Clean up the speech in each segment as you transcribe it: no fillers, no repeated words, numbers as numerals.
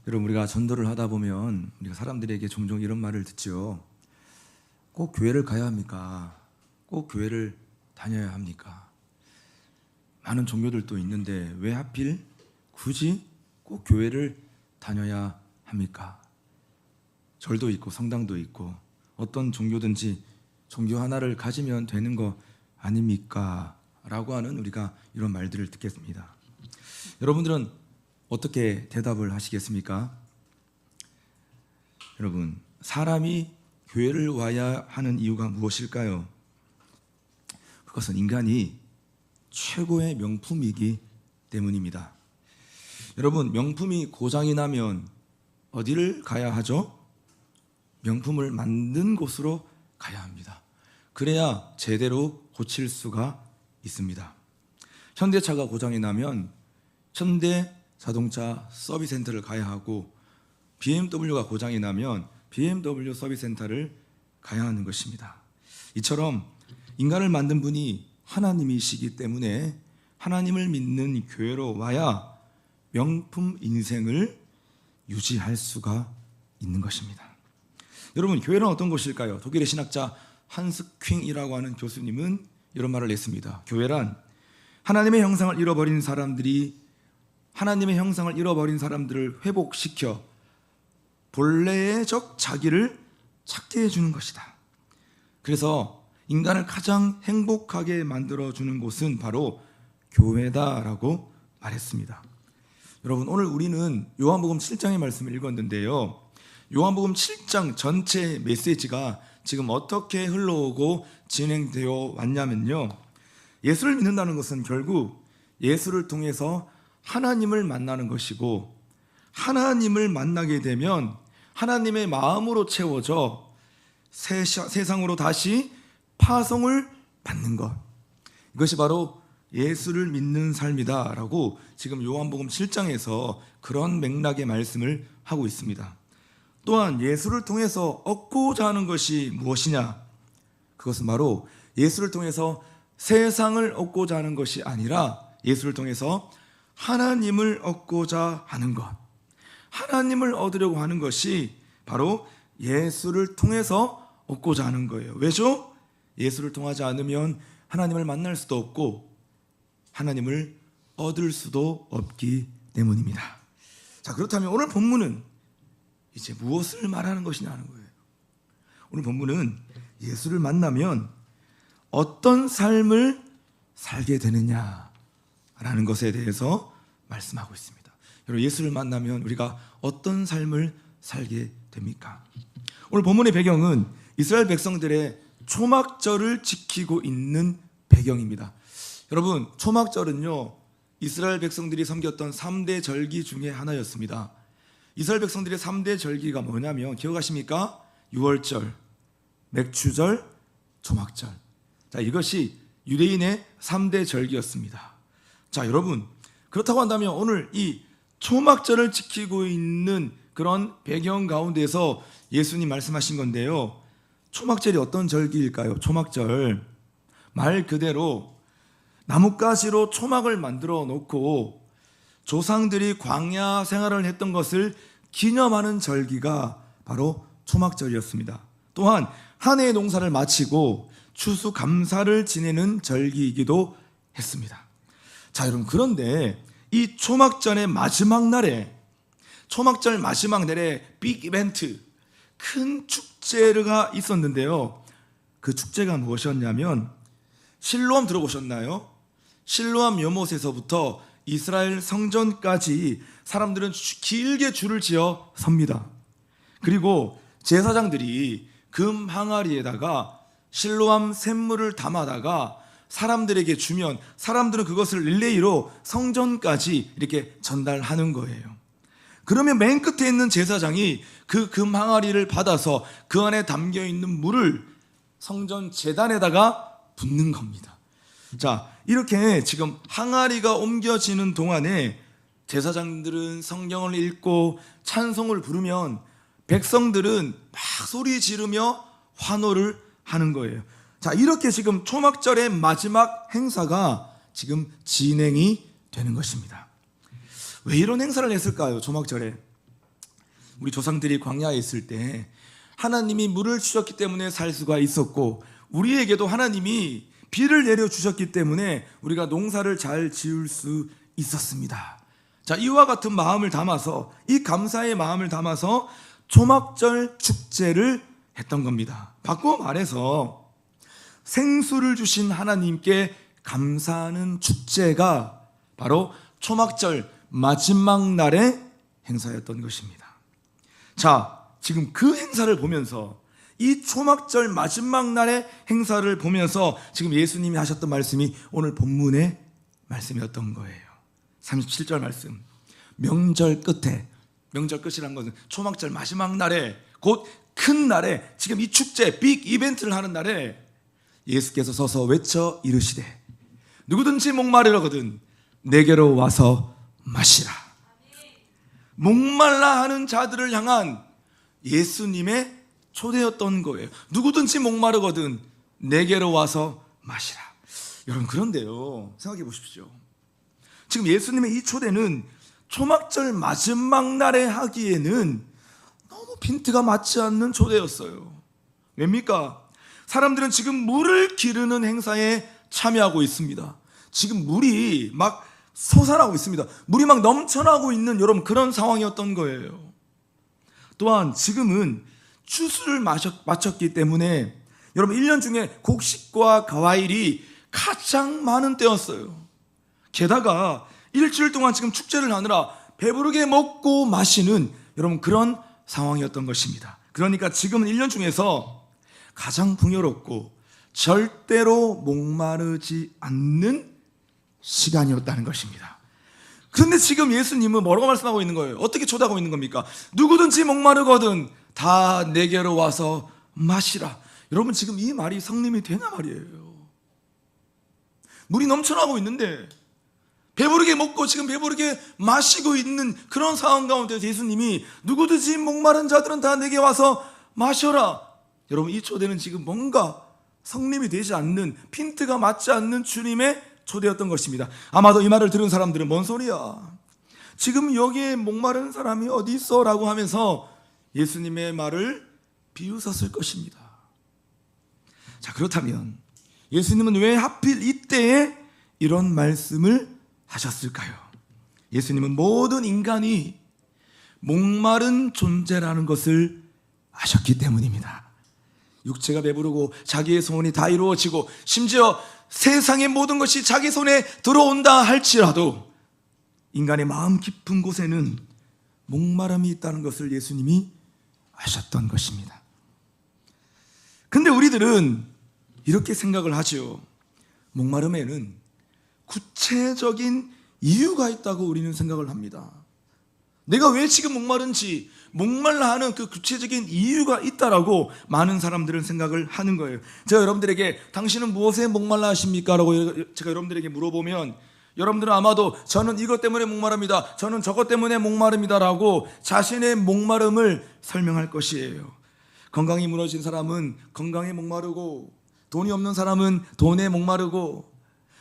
여러분, 우리가 전도를 하다 보면 우리가 사람들에게 종종 이런 말을 듣죠. 꼭 교회를 가야 합니까? 꼭 교회를 다녀야 합니까? 많은 종교들도 있는데 왜 하필 굳이 꼭 교회를 다녀야 합니까? 절도 있고 성당도 있고 어떤 종교든지 종교 하나를 가지면 되는 거 아닙니까? 라고 하는 우리가 이런 말들을 듣겠습니다. 여러분들은 어떻게 대답을 하시겠습니까? 여러분, 사람이 교회를 와야 하는 이유가 무엇일까요? 그것은 인간이 최고의 명품이기 때문입니다. 여러분, 명품이 고장이 나면 어디를 가야 하죠? 명품을 만든 곳으로 가야 합니다. 그래야 제대로 고칠 수가 있습니다. 현대차가 고장이 나면 현대 자동차 서비스 센터를 가야 하고, BMW가 고장이 나면 BMW 서비스 센터를 가야 하는 것입니다. 이처럼 인간을 만든 분이 하나님이시기 때문에 하나님을 믿는 교회로 와야 명품 인생을 유지할 수가 있는 것입니다. 여러분, 교회는 어떤 곳일까요? 독일의 신학자 한스 퀼이라고 하는 교수님은 이런 말을 냈습니다. 교회란 하나님의 형상을 잃어버린 사람들을 회복시켜 본래의 자기를 찾게 해주는 것이다. 그래서 인간을 가장 행복하게 만들어주는 곳은 바로 교회다라고 말했습니다. 여러분, 오늘 우리는 요한복음 7장의 말씀을 읽었는데요, 요한복음 7장 전체 메시지가 지금 어떻게 흘러오고 진행되어 왔냐면요, 예수를 믿는다는 것은 결국 예수를 통해서 하나님을 만나는 것이고, 하나님을 만나게 되면 하나님의 마음으로 채워져 세상으로 다시 파송을 받는 것, 이것이 바로 예수를 믿는 삶이다 라고 지금 요한복음 7장에서 그런 맥락의 말씀을 하고 있습니다. 또한 예수를 통해서 얻고자 하는 것이 무엇이냐? 그것은 바로 예수를 통해서 세상을 얻고자 하는 것이 아니라 예수를 통해서 하나님을 얻고자 하는 것, 하나님을 얻으려고 하는 것이 바로 예수를 통해서 얻고자 하는 거예요. 왜죠? 예수를 통하지 않으면 하나님을 만날 수도 없고 하나님을 얻을 수도 없기 때문입니다. 자, 그렇다면 오늘 본문은 이제 무엇을 말하는 것이냐 하는 거예요. 오늘 본문은 예수를 만나면 어떤 삶을 살게 되느냐라는 것에 대해서 말씀하고 있습니다. 여러분, 예수를 만나면 우리가 어떤 삶을 살게 됩니까? 오늘 본문의 배경은 이스라엘 백성들의 초막절을 지키고 있는 배경입니다. 여러분, 초막절은요, 이스라엘 백성들이 섬겼던 3대 절기 중에 하나였습니다. 이스라엘 백성들의 3대 절기가 뭐냐면, 기억하십니까? 유월절, 맥추절, 초막절. 자, 이것이 유대인의 3대 절기였습니다. 자, 여러분, 그렇다고 한다면 오늘 이 초막절을 지키고 있는 그런 배경 가운데서 예수님 말씀하신 건데요, 초막절이 어떤 절기일까요? 초막절, 말 그대로 나뭇가지로 초막을 만들어 놓고 조상들이 광야 생활을 했던 것을 기념하는 절기가 바로 초막절이었습니다. 또한 한 해의 농사를 마치고 추수감사를 지내는 절기이기도 했습니다. 자, 여러분, 그런데 이 초막절의 마지막 날에, 초막절 마지막 날에 빅 이벤트, 큰 축제가 있었는데요, 그 축제가 무엇이었냐면, 실로암 들어보셨나요? 실로암 연못에서부터 이스라엘 성전까지 사람들은 길게 줄을 지어 섭니다. 그리고 제사장들이 금 항아리에다가 실로암 샘물을 담아다가 사람들에게 주면 사람들은 그것을 릴레이로 성전까지 이렇게 전달하는 거예요. 그러면 맨 끝에 있는 제사장이 그 금 항아리를 받아서 그 안에 담겨 있는 물을 성전 제단에다가 붓는 겁니다. 자, 이렇게 지금 항아리가 옮겨지는 동안에 제사장들은 성경을 읽고 찬송을 부르면 백성들은 막 소리 지르며 환호를 하는 거예요. 자, 이렇게 지금 초막절의 마지막 행사가 지금 진행이 되는 것입니다. 왜 이런 행사를 했을까요? 초막절에. 우리 조상들이 광야에 있을 때 하나님이 물을 주셨기 때문에 살 수가 있었고, 우리에게도 하나님이 비를 내려주셨기 때문에 우리가 농사를 잘 지을 수 있었습니다. 자, 이와 같은 마음을 담아서, 이 감사의 마음을 담아서 초막절 축제를 했던 겁니다. 바꾸어 말해서 생수를 주신 하나님께 감사하는 축제가 바로 초막절 마지막 날의 행사였던 것입니다. 자, 지금 그 행사를 보면서, 이 초막절 마지막 날의 행사를 보면서 지금 예수님이 하셨던 말씀이 오늘 본문의 말씀이었던 거예요. 37절 말씀. 명절 끝에, 명절 끝이란 것은 초막절 마지막 날에, 곧 큰 날에, 지금 이 축제 빅 이벤트를 하는 날에 예수께서 서서 외쳐 이르시되 누구든지 목마르거든 내게로 와서 마시라. 목말라 하는 자들을 향한 예수님의 초대였던 거예요. 누구든지 목마르거든 내게로 와서 마시라. 여러분, 그런데요, 생각해 보십시오. 지금 예수님의 이 초대는 초막절 마지막 날에 하기에는 너무 핀트가 맞지 않는 초대였어요. 왜입니까? 사람들은 지금 물을 기르는 행사에 참여하고 있습니다. 지금 물이 막 솟아나고 있습니다. 물이 막 넘쳐나고 있는 여러분 그런 상황이었던 거예요. 또한 지금은 추수를 마쳤기 때문에 여러분 1년 중에 곡식과 과일이 가장 많은 때였어요. 게다가 일주일 동안 지금 축제를 하느라 배부르게 먹고 마시는 여러분 그런 상황이었던 것입니다. 그러니까 지금은 1년 중에서 가장 풍요롭고 절대로 목마르지 않는 시간이었다는 것입니다. 그런데 지금 예수님은 뭐라고 말씀하고 있는 거예요? 어떻게 초대하고 있는 겁니까? 누구든지 목마르거든 다 내게로 와서 마시라. 여러분, 지금 이 말이 성립이 되냐 말이에요. 물이 넘쳐나고 있는데 배부르게 먹고 지금 배부르게 마시고 있는 그런 상황 가운데 예수님이 누구든지 목마른 자들은 다 내게 와서 마셔라. 여러분, 이 초대는 지금 뭔가 성립이 되지 않는, 핀트가 맞지 않는 주님의 초대였던 것입니다. 아마도 이 말을 들은 사람들은 뭔 소리야, 지금 여기에 목마른 사람이 어디 있어? 라고 하면서 예수님의 말을 비웃었을 것입니다. 자, 그렇다면 예수님은 왜 하필 이때에 이런 말씀을 하셨을까요? 예수님은 모든 인간이 목마른 존재라는 것을 아셨기 때문입니다. 육체가 배부르고 자기의 소원이 다 이루어지고 심지어 세상의 모든 것이 자기 손에 들어온다 할지라도 인간의 마음 깊은 곳에는 목마름이 있다는 것을 예수님이 아셨던 것입니다. 근데 우리들은 이렇게 생각을 하죠. 목마름에는 구체적인 이유가 있다고 우리는 생각을 합니다. 내가 왜 지금 목마른지, 목말라 하는 그 구체적인 이유가 있다라고 많은 사람들은 생각을 하는 거예요. 제가 여러분들에게 당신은 무엇에 목말라 하십니까? 라고 제가 여러분들에게 물어보면 여러분들은 아마도 저는 이것 때문에 목마릅니다, 저는 저것 때문에 목마릅니다 라고 자신의 목마름을 설명할 것이에요. 건강이 무너진 사람은 건강에 목마르고, 돈이 없는 사람은 돈에 목마르고,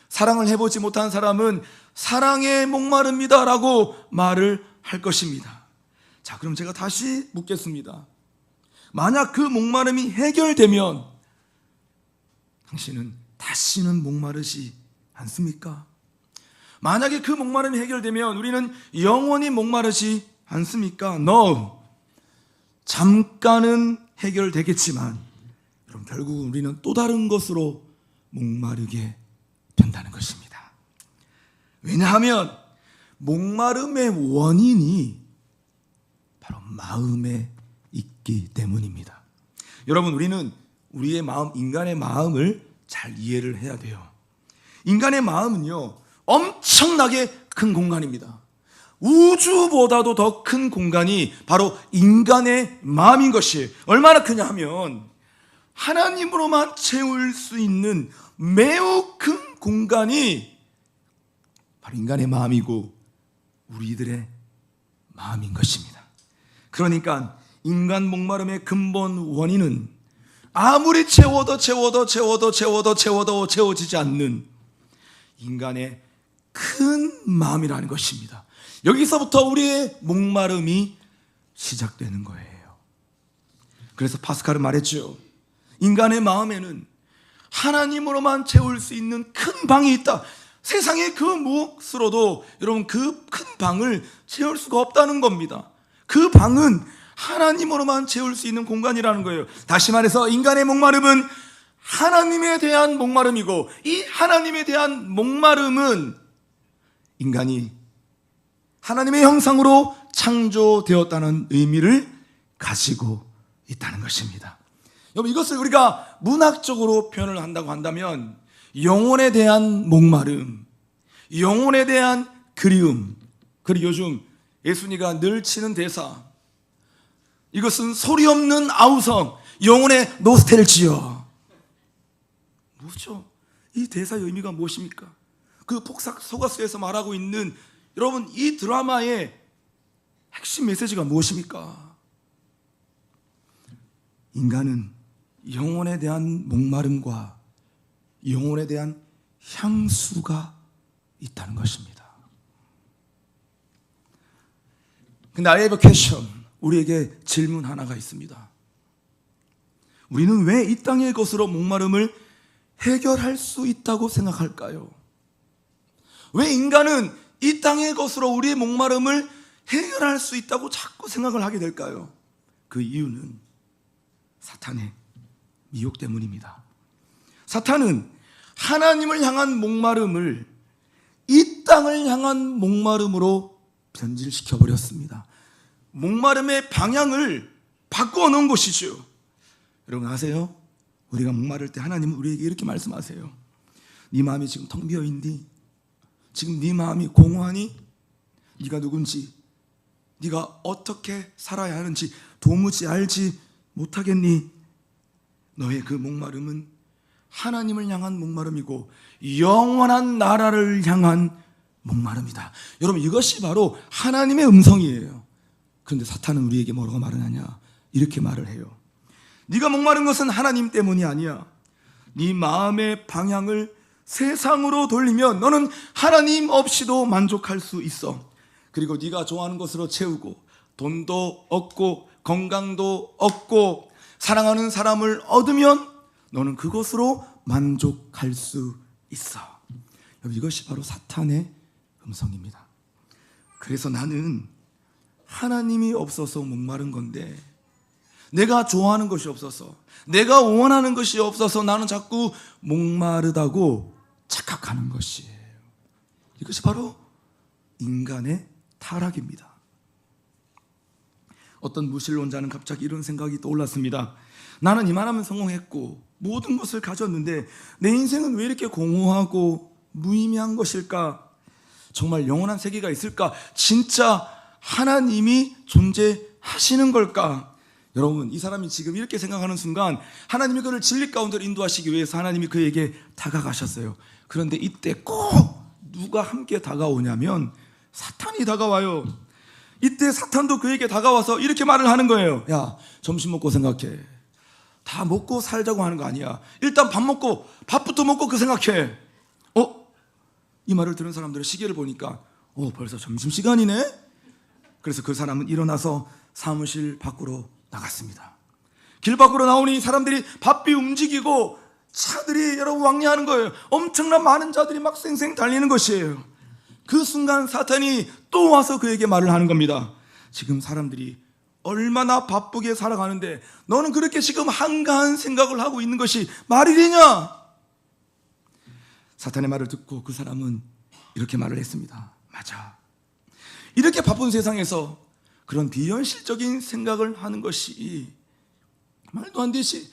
사랑을 해보지 못한 사람은 사랑에 목마릅니다 라고 말을 할 것입니다. 자, 그럼 제가 다시 묻겠습니다. 만약 그 목마름이 해결되면 당신은 다시는 목마르지 않습니까? 만약에 그 목마름이 해결되면 우리는 영원히 목마르지 않습니까? No. 잠깐은 해결되겠지만 그럼 결국 우리는 또 다른 것으로 목마르게 된다는 것입니다. 왜냐하면 목마름의 원인이 바로 마음에 있기 때문입니다. 여러분, 우리는 우리의 마음, 인간의 마음을 잘 이해를 해야 돼요. 인간의 마음은요, 엄청나게 큰 공간입니다. 우주보다도 더 큰 공간이 바로 인간의 마음인 것이 얼마나 크냐 하면 하나님으로만 채울 수 있는 매우 큰 공간이 바로 인간의 마음이고 우리들의 마음인 것입니다. 그러니까 인간 목마름의 근본 원인은 아무리 채워도 채워지지 않는 인간의 큰 마음이라는 것입니다. 여기서부터 우리의 목마름이 시작되는 거예요. 그래서 파스칼은 말했죠. 인간의 마음에는 하나님으로만 채울 수 있는 큰 방이 있다. 세상의 그 무엇으로도 여러분 그 큰 방을 채울 수가 없다는 겁니다. 그 방은 하나님으로만 채울 수 있는 공간이라는 거예요. 다시 말해서 인간의 목마름은 하나님에 대한 목마름이고, 이 하나님에 대한 목마름은 인간이 하나님의 형상으로 창조되었다는 의미를 가지고 있다는 것입니다. 여러분, 이것을 우리가 문학적으로 표현을 한다고 한다면 영혼에 대한 목마름, 영혼에 대한 그리움, 그리고 요즘 예순이가 늘 치는 대사, 이것은 소리 없는 아우성, 영혼의 노스텔지어. 뭐죠? 이 대사의 의미가 무엇입니까? 그 폭삭 속가수에서 말하고 있는 여러분 이 드라마의 핵심 메시지가 무엇입니까? 인간은 영혼에 대한 목마름과 영혼에 대한 향수가 있다는 것입니다. 근데 I have a question. 우리에게 질문 하나가 있습니다. 우리는 왜 이 땅의 것으로 목마름을 해결할 수 있다고 생각할까요? 왜 인간은 이 땅의 것으로 우리의 목마름을 해결할 수 있다고 자꾸 생각을 하게 될까요? 그 이유는 사탄의 미혹 때문입니다. 사탄은 하나님을 향한 목마름을 이 땅을 향한 목마름으로 변질시켜 버렸습니다. 목마름의 방향을 바꾸어 놓은 것이죠. 여러분 아세요? 우리가 목마를 때 하나님은 우리에게 이렇게 말씀하세요. 네 마음이 지금 텅 비어 있니? 지금 네 마음이 공허하니? 네가 누군지, 네가 어떻게 살아야 하는지 도무지 알지 못하겠니? 너의 그 목마름은 하나님을 향한 목마름이고 영원한 나라를 향한 목마름이다. 여러분 이것이 바로 하나님의 음성이에요. 그런데 사탄은 우리에게 뭐라고 말하느냐? 이렇게 말을 해요. 네가 목마른 것은 하나님 때문이 아니야. 네 마음의 방향을 세상으로 돌리면 너는 하나님 없이도 만족할 수 있어. 그리고 네가 좋아하는 것으로 채우고 돈도 얻고 건강도 얻고 사랑하는 사람을 얻으면 너는 그것으로 만족할 수 있어. 이것이 바로 사탄의 음성입니다. 그래서 나는 하나님이 없어서 목마른 건데, 내가 좋아하는 것이 없어서, 내가 원하는 것이 없어서 나는 자꾸 목마르다고 착각하는 것이에요. 이것이 바로 인간의 타락입니다. 어떤 무신론자는 갑자기 이런 생각이 떠올랐습니다. 나는 이만하면 성공했고 모든 것을 가졌는데 내 인생은 왜 이렇게 공허하고 무의미한 것일까? 정말 영원한 세계가 있을까? 진짜 하나님이 존재하시는 걸까? 여러분, 이 사람이 지금 이렇게 생각하는 순간 하나님이 그를 진리 가운데로 인도하시기 위해서 하나님이 그에게 다가가셨어요. 그런데 이때 꼭 누가 함께 다가오냐면 사탄이 다가와요. 이때 사탄도 그에게 다가와서 이렇게 말을 하는 거예요. 야, 점심 먹고 생각해. 다 먹고 살자고 하는 거 아니야. 일단 밥부터 먹고 그 생각해. 이 말을 들은 사람들의 시계를 보니까 벌써 점심시간이네? 그래서 그 사람은 일어나서 사무실 밖으로 나갔습니다. 길 밖으로 나오니 사람들이 바삐 움직이고 차들이 여러분 왕래하는 거예요. 엄청난 많은 자들이 막 쌩쌩 달리는 것이에요. 그 순간 사탄이 또 와서 그에게 말을 하는 겁니다. 지금 사람들이 얼마나 바쁘게 살아가는데 너는 그렇게 지금 한가한 생각을 하고 있는 것이 말이 되냐? 사탄의 말을 듣고 그 사람은 이렇게 말을 했습니다. 맞아. 이렇게 바쁜 세상에서 그런 비현실적인 생각을 하는 것이 말도 안 되지.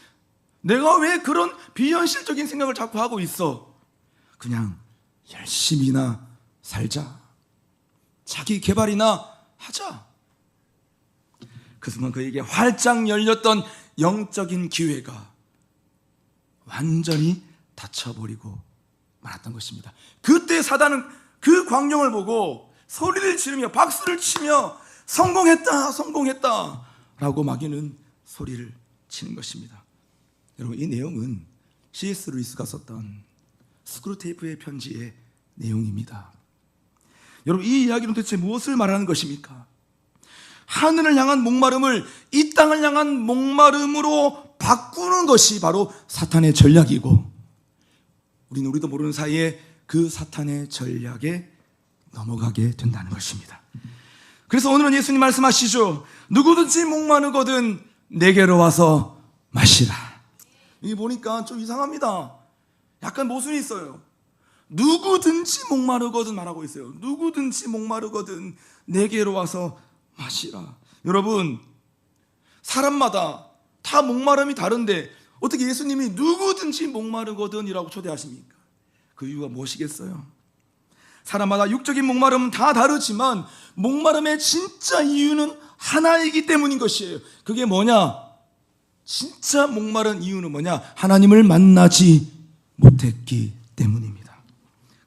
내가 왜 그런 비현실적인 생각을 자꾸 하고 있어? 그냥 열심히나 살자. 자기 개발이나 하자. 그 순간 그에게 활짝 열렸던 영적인 기회가 완전히 닫혀버리고 말았던 것입니다. 그때 사단은 그 광경을 보고 소리를 지르며 박수를 치며 성공했다 라고 마귀는 소리를 치는 것입니다. 여러분, 이 내용은 C.S. 루이스가 썼던 스크루테이프의 편지의 내용입니다. 여러분, 이 이야기는 도대체 무엇을 말하는 것입니까? 하늘을 향한 목마름을 이 땅을 향한 목마름으로 바꾸는 것이 바로 사탄의 전략이고, 우리도 모르는 사이에 그 사탄의 전략에 넘어가게 된다는 것입니다. 그래서 오늘은 예수님 말씀하시죠. 누구든지 목마르거든 내게로 와서 마시라. 이게 보니까 좀 이상합니다. 약간 모순이 있어요. 누구든지 목마르거든 말하고 있어요. 누구든지 목마르거든 내게로 와서 마시라. 여러분, 사람마다 다 목마름이 다른데 어떻게 예수님이 누구든지 목마르거든 이라고 초대하십니까? 그 이유가 무엇이겠어요? 사람마다 육적인 목마름은 다 다르지만 목마름의 진짜 이유는 하나이기 때문인 것이에요. 그게 뭐냐? 진짜 목마른 이유는 뭐냐? 하나님을 만나지 못했기 때문입니다.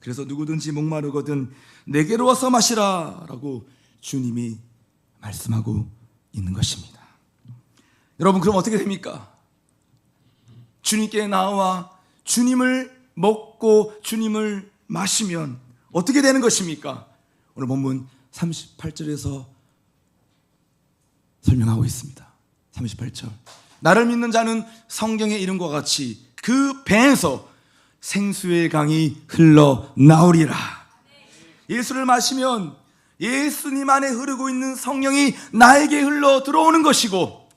그래서 누구든지 목마르거든 내게로 와서 마시라 라고 주님이 말씀하고 있는 것입니다. 여러분, 그럼 어떻게 됩니까? 주님께 나와 주님을 먹고 주님을 마시면 어떻게 되는 것입니까? 오늘 본문 38절에서 설명하고 있습니다. 38절. 나를 믿는 자는 성경의 이름과 같이 그 배에서 생수의 강이 흘러나오리라. 예수를 마시면 예수님 안에 흐르고 있는 성령이 나에게 흘러 들어오는 것이고,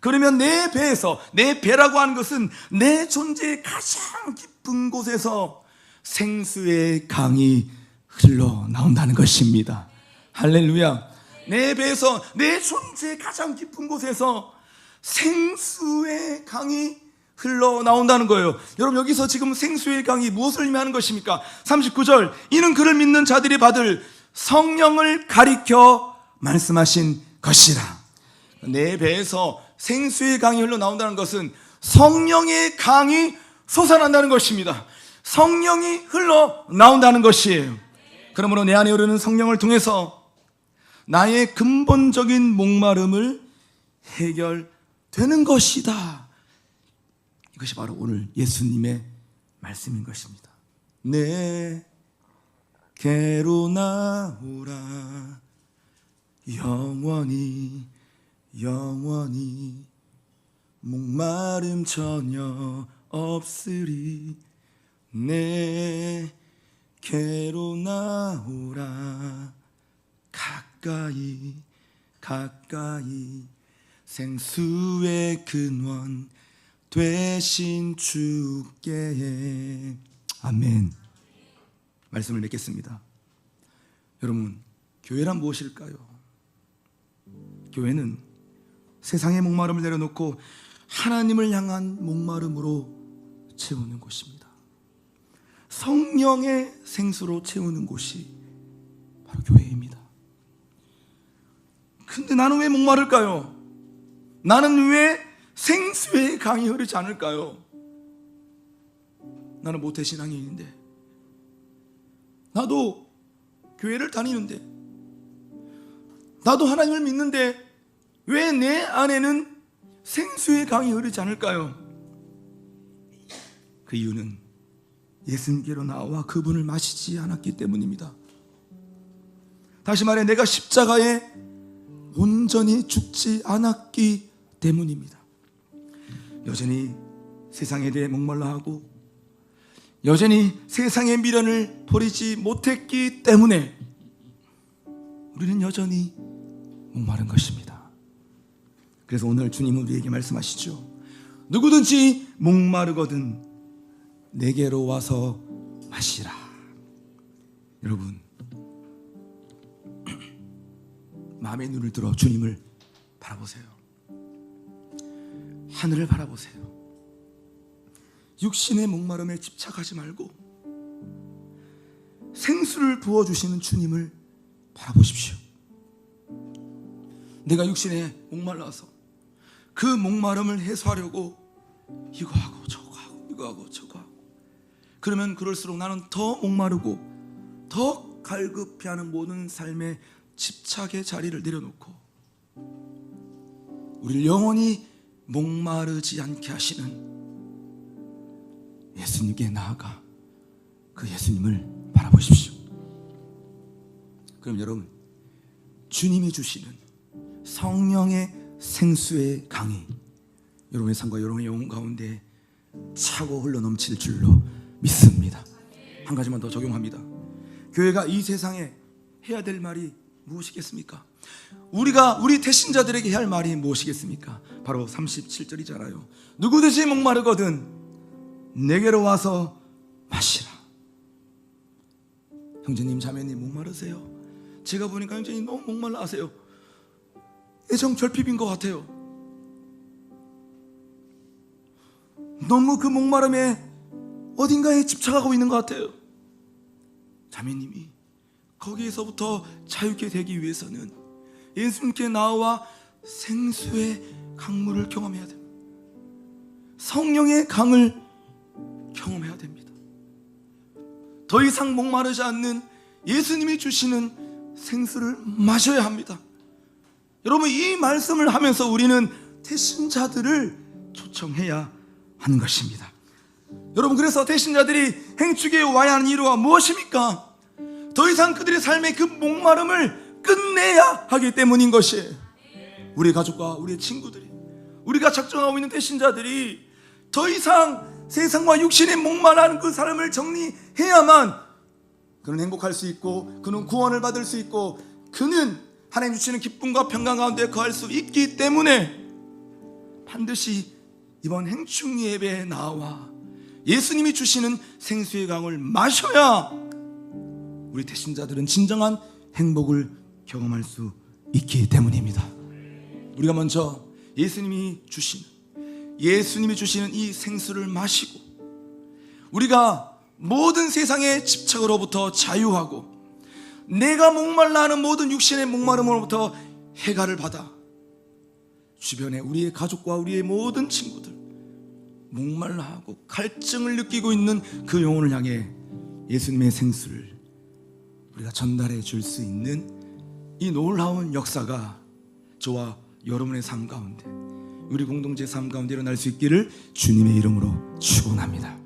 그러면 내 배에서, 내 배라고 하는 것은 내 존재의 가장 깊은 곳에서 생수의 강이 흘러나온다는 것입니다. 할렐루야. 내 배에서, 내 존재의 가장 깊은 곳에서 생수의 강이 흘러나온다는 거예요. 여러분, 여기서 지금 생수의 강이 무엇을 의미하는 것입니까? 39절. 이는 그를 믿는 자들이 받을 성령을 가리켜 말씀하신 것이라. 내 배에서 생수의 강이 흘러나온다는 것은 성령의 강이 솟아난다는 것입니다. 성령이 흘러나온다는 것이에요. 그러므로 내 안에 흐르는 성령을 통해서 나의 근본적인 목마름을 해결되는 것이다. 이것이 바로 오늘 예수님의 말씀인 것입니다. 내게로 나오라. 영원히 목마름 전혀 없으리. 내게로 나오라. 가까이 생수의 근원 되신 주께. 아멘. 말씀을 맺겠습니다. 여러분, 교회란 무엇일까요? 교회는 세상의 목마름을 내려놓고 하나님을 향한 목마름으로 채우는 곳입니다. 성령의 생수로 채우는 곳이 바로 교회입니다. 근데 나는 왜 목마를까요? 나는 왜 생수의 강이 흐르지 않을까요? 나는 모태신앙인인데, 나도 교회를 다니는데, 나도 하나님을 믿는데 왜 내 안에는 생수의 강이 흐르지 않을까요? 그 이유는 예수님께로 나와 그분을 마시지 않았기 때문입니다. 다시 말해, 내가 십자가에 온전히 죽지 않았기 때문입니다. 여전히 세상에 대해 목말라 하고 여전히 세상의 미련을 버리지 못했기 때문에 우리는 여전히 목마른 것입니다. 그래서 오늘 주님은 우리에게 말씀하시죠. 누구든지 목마르거든 내게로 와서 마시라. 여러분, 마음의 눈을 들어 주님을 바라보세요. 하늘을 바라보세요. 육신의 목마름에 집착하지 말고 생수를 부어주시는 주님을 바라보십시오. 내가 육신에 목말라서 그 목마름을 해소하려고 이거 하고 저거 하고 이거 하고 저거 하고, 그러면 그럴수록 나는 더 목마르고 더 갈급해하는 모든 삶의 집착의 자리를 내려놓고 우리를 영원히 목마르지 않게 하시는 예수님께 나아가 그 예수님을 바라보십시오. 그럼 여러분, 주님이 주시는 성령의 생수의 강이 여러분의 삶과 여러분의 영혼 가운데 차고 흘러넘칠 줄로 믿습니다. 한 가지만 더 적용합니다. 교회가 이 세상에 해야 될 말이 무엇이겠습니까? 우리 태신자들에게 해야 할 말이 무엇이겠습니까? 바로 37절이잖아요. 누구든지 목마르거든 내게로 와서 마시라. 형제님 자매님 목마르세요? 제가 보니까 형제님 너무 목말라 하세요. 애정 결핍인 것 같아요. 너무 그 목마름에 어딘가에 집착하고 있는 것 같아요. 자매님이 거기에서부터 자유케 되기 위해서는 예수님께 나와 생수의 강물을 경험해야 됩니다. 성령의 강을 경험해야 됩니다. 더 이상 목마르지 않는 예수님이 주시는 생수를 마셔야 합니다. 여러분, 이 말씀을 하면서 우리는 태신자들을 초청해야 하는 것입니다. 여러분, 그래서 태신자들이 행축에 와야 하는 이유가 무엇입니까? 더 이상 그들의 삶의 그 목마름을 끝내야 하기 때문인 것이에요. 우리 가족과 우리의 친구들이, 우리가 작정하고 있는 태신자들이 더 이상 세상과 육신의 목마르는 그 삶을 정리해야만 그는 행복할 수 있고, 그는 구원을 받을 수 있고, 그는 하나님 주시는 기쁨과 평강 가운데 거할 수 있기 때문에 반드시 이번 행축 예배에 나와 예수님이 주시는 생수의 강을 마셔야 우리 태신자들은 진정한 행복을 경험할 수 있기 때문입니다. 우리가 먼저 예수님이 주시는 이 생수를 마시고, 우리가 모든 세상의 집착으로부터 자유하고 내가 목말라 하는 모든 육신의 목마름으로부터 해가를 받아 주변에 우리의 가족과 우리의 모든 친구들, 목말라하고 갈증을 느끼고 있는 그 영혼을 향해 예수님의 생수를 우리가 전달해 줄 수 있는 이 놀라운 역사가 저와 여러분의 삶 가운데, 우리 공동체 삶 가운데 일어날 수 있기를 주님의 이름으로 축원합니다.